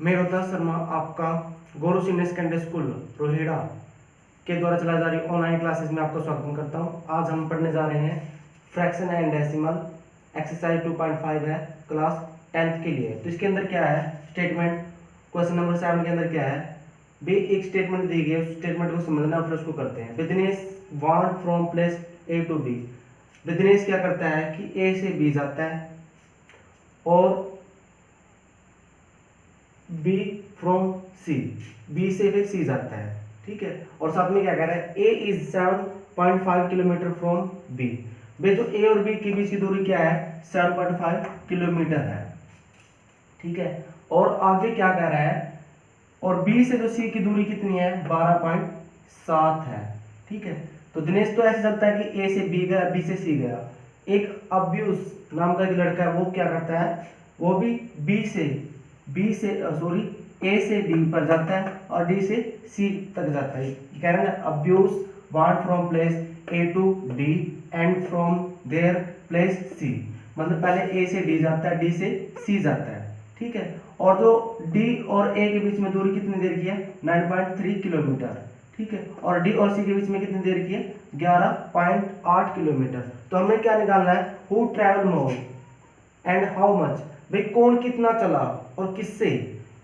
मैं रोहतास शर्मा आपका गौरव senior secondary school Rohira के द्वारा चलाई जा रही ऑनलाइन क्लासेस में आपका स्वागत करता हूं। आज हम पढ़ने जा रहे हैं फ्रैक्शन एंड डेसिमल, एक्सरसाइज 2.5 है, क्लास 10th के लिए। तो इसके अंदर क्या है स्टेटमेंट, क्वेश्चन नंबर 7 के अंदर क्या है भी एक स्टेटमेंट दी गई, उस स्टेटमेंट को समझना फिर उसको करते हैं। Business want from place A to B. Business क्या करता है कि ए से बी जाता है और बी फ्रॉम सी, बी से फिर सी जाता है, ठीक है। और साथ में क्या कह रहा है, ए इज 7.5 किलोमीटर फ्रॉम बी। भाई तो ए और बी के बीच की दूरी क्या है, 7.5 किलोमीटर है, ठीक है। और आगे क्या कह रहा है, और बी से जो सी की दूरी कितनी है, 12.7 है, ठीक है। तो दिनेश तो ऐसे चलता है कि ए से बी गया, बी से सी गया। एक अब्यूस नाम का एक लड़का है, वो क्या करता है, वो भी बी से सॉरी ए से डी पर जाता है और डी से सी तक जाता है। कह रहे हैं ना, a bus went from place A to D and from there place C. मतलब पहले ए से डी जाता है, डी से सी जाता है, ठीक है। और जो डी और ए के बीच में दूरी कितनी देर की है, 9.3 किलोमीटर, ठीक है। और डी और सी के बीच में कितनी देर की है, 11.8 किलोमीटर। तो हमें क्या निकालना है, who travel more and how much. भाई कौन कितना चला और किससे।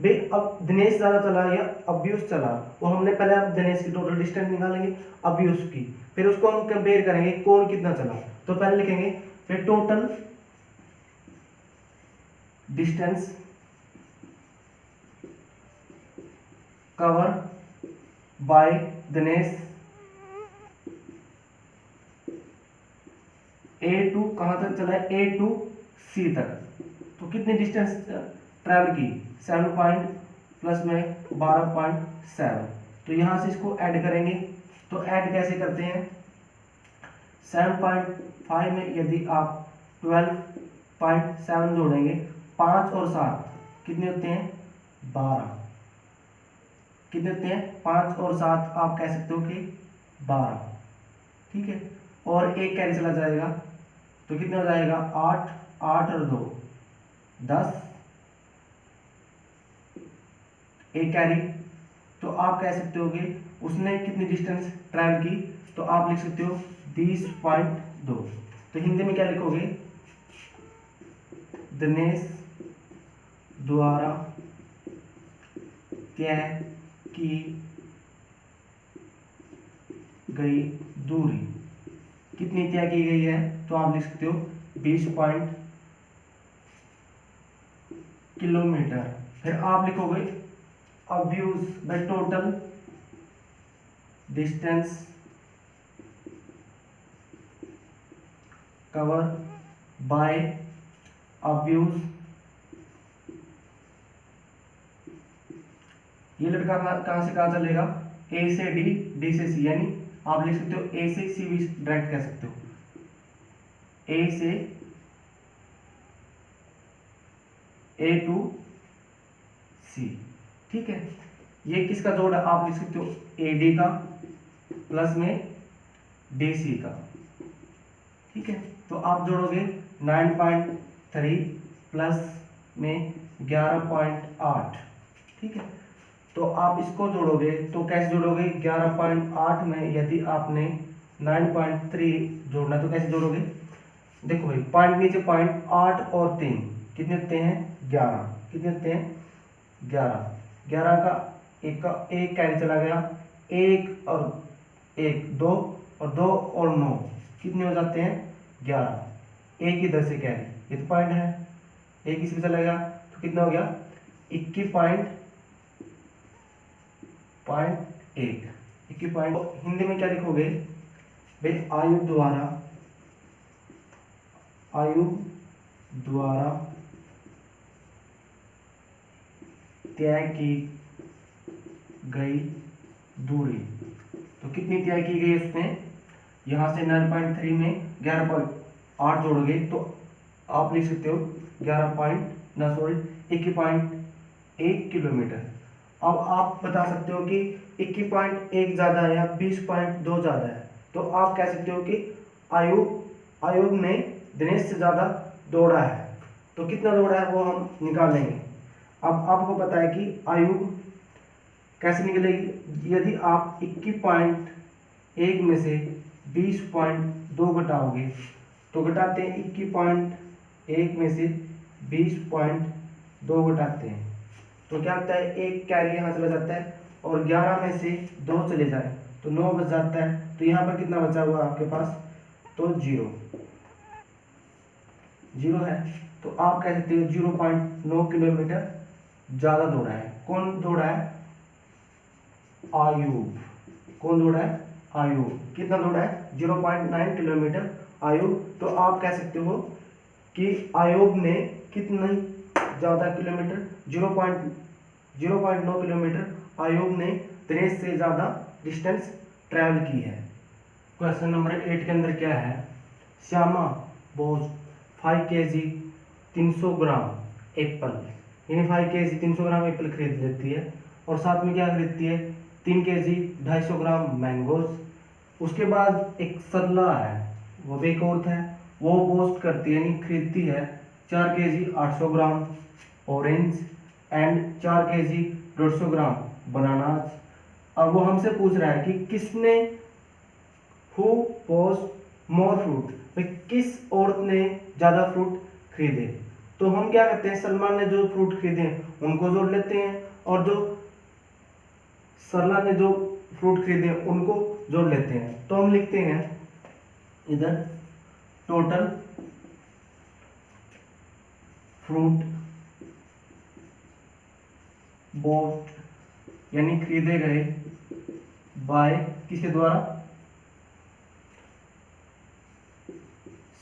भाई अब दिनेश ज्यादा चला या अब्यूस चला, वो हमने पहले अब दिनेश की टोटल डिस्टेंस निकालेंगे, अब्यूस की, फिर उसको हम कंपेयर करेंगे कौन कितना चला। तो पहले लिखेंगे फिर total distance cover by Dinesh A to, कहां तक चला है, ए टू सी तक। तो कितनी डिस्टेंस ट्रैवल की, 7 पॉइंट प्लस में 12.7। तो यहां से इसको ऐड करेंगे। तो ऐड कैसे करते हैं, 7.5 में यदि आप 12.7 जोड़ेंगे, 5 और 7 कितने होते हैं, 12। कितने होते हैं, 5 और 7 आप कह सकते हो कि 12, ठीक है। और एक कैरी चला जाएगा तो कितना हो जाएगा, 8, 8 और 2 10, एक कैरी। तो आप कह सकते हो कि उसने कितनी डिस्टेंस ट्रैवल की, तो आप लिख सकते हो 20.2। तो हिंदी में क्या लिखोगे, दिनेश द्वारा तय की गई दूरी कितनी तय की गई है, तो आप लिख सकते हो 20 किलोमीटर। फिर आप लिखोगे abuse the total distance cover bye abuse. ये लड़का कहां से कहां चलेगा, ए से डी, डी से सी, यानी आप लिख सकते हो ए से सी भी डायरेक्ट कह सकते हो, ए से ए टू सी, ठीक है। ये किसका जोड़ है, आप लिख सकते हो ए डी का प्लस में डी सी का, ठीक है। तो आप जोड़ोगे 9.3 प्लस में 11.8, ठीक है। तो आप इसको जोड़ोगे तो कैसे जोड़ोगे, 11.8 में यदि आपने 9.3 जोड़ना तो कैसे जोड़ोगे, देखो भाई पॉइंट नीचे पॉइंट, 8 और 3 कितने होते हैं, 11। कितने होते हैं, 11। 11 का एक कैरी चला गया, 1 और 1 2 और 2 और 9 कितने हो जाते हैं, 11। एक इधर से कैरी, ये तो पॉइंट है, एक इसमें चला गया तो कितना हो गया, 21.1। हिंदी में क्या लिखोगे भाई, आयु द्वारा तय की गई दूरी। तो कितनी तय की गई उसने, यहां से 9.3 में 11.8 जोड़ोगे तो आप लिख सकते हो 21.1 किलोमीटर। अब आप बता सकते हो कि 21.1 ज्यादा है या 20.2 ज्यादा है, तो आप कह सकते हो कि आयुब ने दिनेश से ज्यादा दौड़ा है। तो कितना दौड़ा है वो हम निकालेंगे। अब आपको पता है कि आयु कैसे निकलेगी, यदि आप 21.1 में से 20.2 घटाओगे, तो घटाते हैं 21.1 में से 20.2 घटाते हैं तो क्या होता है, एक कैरी यहाँ चला जाता है और 11 में से 2 चले जाए तो 9 बच जाता है। तो यहाँ पर कितना बचा हुआ आपके पास, तो 0 है। तो आप कह सकते हो 0.9 किलोमीटर ज़्यादा दौड़ा है। कौन दौड़ा है, आयुब। कौन दौड़ा है, आयुब। कितना दौड़ा है, 0.9 किलोमीटर आयुब। तो आप कह सकते हो कि आयुब ने कितने ज़्यादा किलोमीटर, 0.9 किलोमीटर आयुब ने दिनेश से ज़्यादा डिस्टेंस ट्रैवल की है। क्वेश्चन नंबर 8 के अंदर क्या है, श्यामा बोझ 5 kg 300 ग्राम एप्पल, यानी 5 kg 300 ग्राम एप्पल खरीद लेती है और साथ में क्या खरीदती है, 3 kg 250 ग्राम मैंगोज। उसके बाद एक सरला है, वो भी एक औरत है, वो बोस्ट करती है यानी खरीदती है 4 kg 800 gram orange and 4 kg 150 gram bananas. अब वो हमसे पूछ रहा है कि किसने, हु बोस्ट मोर फ्रूट, किस औरत ने ज़्यादा फ्रूट खरीदे। तो हम क्या करते हैं, सलमान ने जो फ्रूट खरीदे उनको जोड़ लेते हैं और जो सरला ने जो फ्रूट खरीदे उनको जोड़ लेते हैं। तो हम लिखते हैं इधर टोटल फ्रूट बॉट यानी खरीदे गए बाय किसके द्वारा,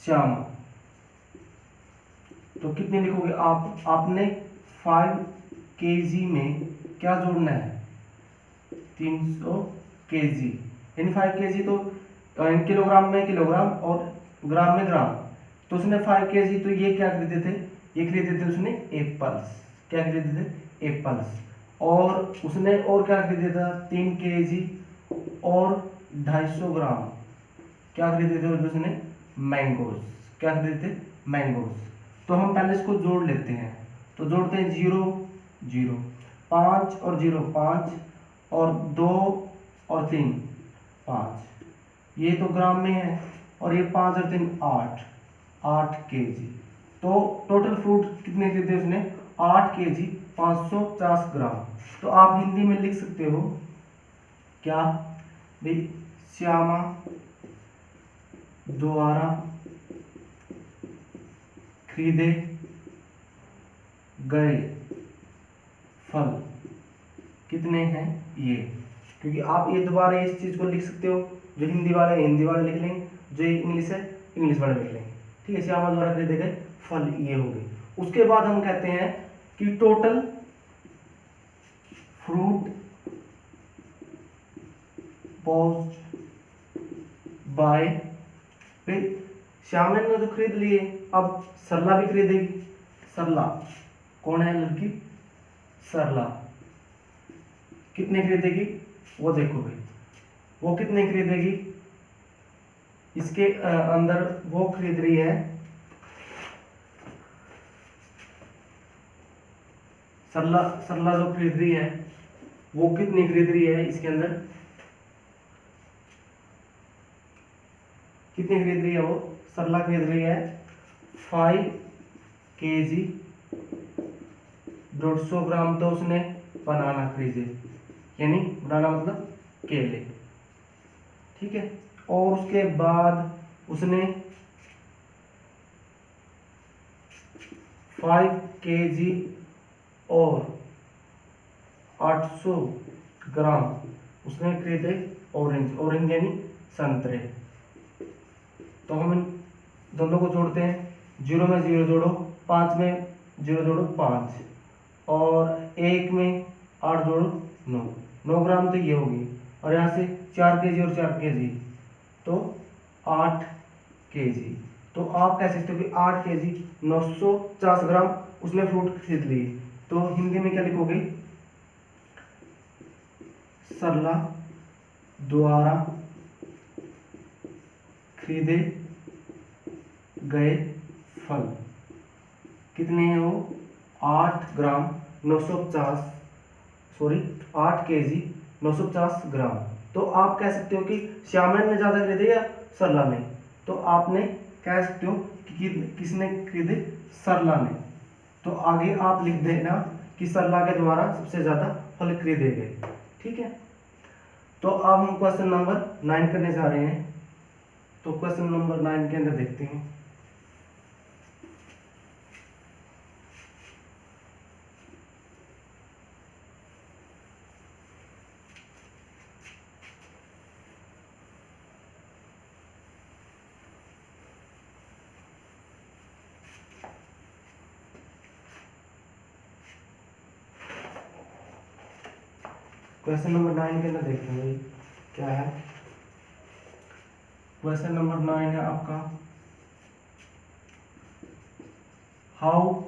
श्याम। तो कितने लिखोगे आप, आपने 5 kg में क्या जोड़ना है, 300 kg, यानी 5 kg तो किलोग्राम में किलोग्राम और ग्राम में ग्राम। तो उसने 5 kg, तो ये क्या खरीदे थे, ये खरीदे थे उसने एप्पल्स। क्या खरीदे थे, एप्पल्स। और उसने और क्या खरीदे था, 3 kg और 250 ग्राम क्या खरीदे थे उसने, मैंगोज। क्या खरीदे थे, मैंगोज। तो हम पहले इसको जोड़ लेते हैं, तो जोड़ते हैं 0 0, 5 और 0 5 और 2 और 3 5, ये तो ग्राम में है और ये 5 और 3 8 kg। तो टोटल फ्रूट कितने खरीदे उसने, 8 kg 550 ग्राम। तो आप हिंदी में लिख सकते हो क्या भाई, श्यामा द्वारा खरीदे गए फल कितने हैं ये, क्योंकि आप ये दोबारा इस चीज को लिख सकते हो, जो हिंदी वाले लिख लेंगे, जो इंग्लिश है इंग्लिश वाले लिख लेंगे। ठीक है, श्यामा द्वारा खरीदे गए फल ये होंगे। उसके बाद हम कहते हैं कि टोटल फ्रूट बॉस्ट बाय, फिर श्याम ने तो खरीद लिए, अब सरला भी खरीदेगी। सरला कौन है लड़की, सरला कितने खरीदेगी, वो देखो भाई, वो कितने खरीदेगी, इसके अंदर वो खरीद रही है, सरला जो खरीद रही है वो कितनी खरीद रही है, इसके अंदर कितनी खरीद रही है, वो सरला खरीद रही है 5 kg 150 ग्राम। तो उसने बनाना खरीदे, यानी बनाना मतलब केले। ठीक है, और उसके बाद उसने 5 kg और 800 ग्राम उसने खरीदे ऑरेंज यानी संतरे। तो हम इन दोनों को जोड़ते हैं, 0 में 0 जोड़ो, 5 में 0 जोड़ो 5 और 1 में 8 जोड़ो 9 ग्राम। तो ये होगी, और यहाँ से 4 kg और 4 kg तो 8 kg। तो आप कह सकते हो कि 8 kg 950 ग्राम उसने फ्रूट खरीद लिए। तो हिंदी में क्या लिखोगे, सरला द्वारा खरीदे गए फल कितने हैं, वो 8 ग्राम 8 kg 950 ग्राम। तो आप कह सकते हो कि श्यामन ने ज़्यादा खरीदे या सरला ने, तो आपने कह सकते हो कि किसने खरीदे, सरला ने। तो आगे आप लिख देना कि सरला के द्वारा सबसे ज़्यादा फल खरीदे गए। ठीक है, तो अब हम क्वेश्चन नंबर 9 करने जा रहे हैं। तो क्वेश्चन नंबर 9 के अंदर देखते हैं। क्वेश्चन नंबर 9 के अंदर देखते हैं क्या है। क्वेश्चन नंबर 9 है आपका, how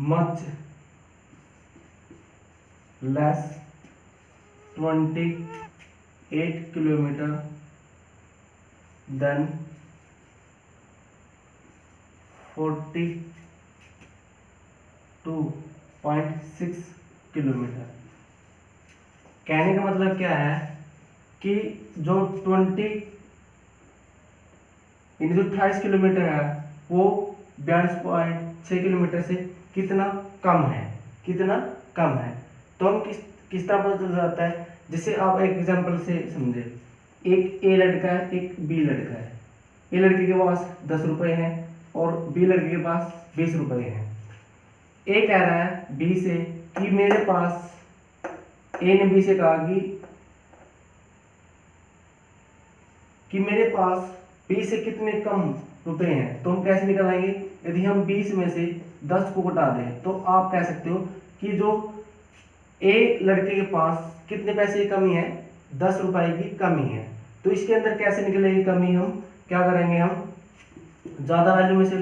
much less 28 kilometre than 42.6 kilometre. कहने का मतलब क्या है कि जो 28 किलोमीटर है वो 42.6 किलोमीटर से कितना कम है, कितना कम है। तो हम किस तरह पता चल जाता है, जैसे आप एक एग्जांपल से समझे। एक ए लड़का है, एक बी लड़का है। ए लड़के के पास 10 रुपए हैं और बी लड़के के पास 20 रुपए हैं। ए कह रहा है बी से कि मेरे पास, ए ने बी से कहा कि मेरे पास 20 से कितने कम रुपए हैं। तो हम कैसे निकालेंगे, यदि हम 20 में से 10 को घटा दें तो आप कह सकते हो कि जो ए लड़के के पास कितने पैसे की कमी है, 10 रुपए की कमी है। तो इसके अंदर कैसे निकलेगी कमी, हम क्या करेंगे, हम ज़्यादा वैल्यू में से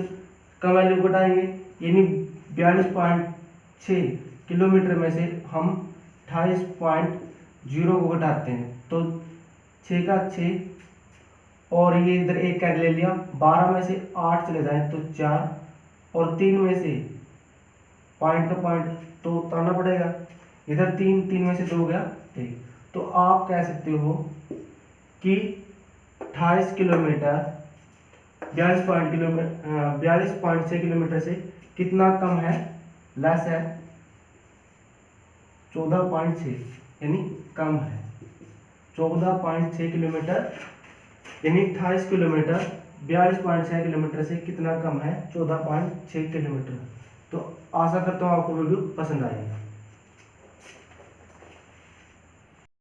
कम वैल्यू घटाएंगे, यानी 42.6 किलोमीटर में से हम 28.0 को घटाते हैं। तो 6 का 6 और ये इधर एक कैंसिल ले लिया, 12 में से 8 चले जाए तो 4 और 3 में से पॉइंट का पॉइंट तो उतारना पड़ेगा, इधर 3 में से 2 गया 1। तो आप कह सकते हो कि 28 किलोमीटर 42.6 किलोमीटर से कितना कम है, लेस है 14.6, यानी कम है 14.6 किलोमीटर, यानी 28 किलोमीटर 42.6 किलोमीटर से कितना कम है, 14.6 किलोमीटर। तो आशा करता हूँ आपको वीडियो पसंद आएगी।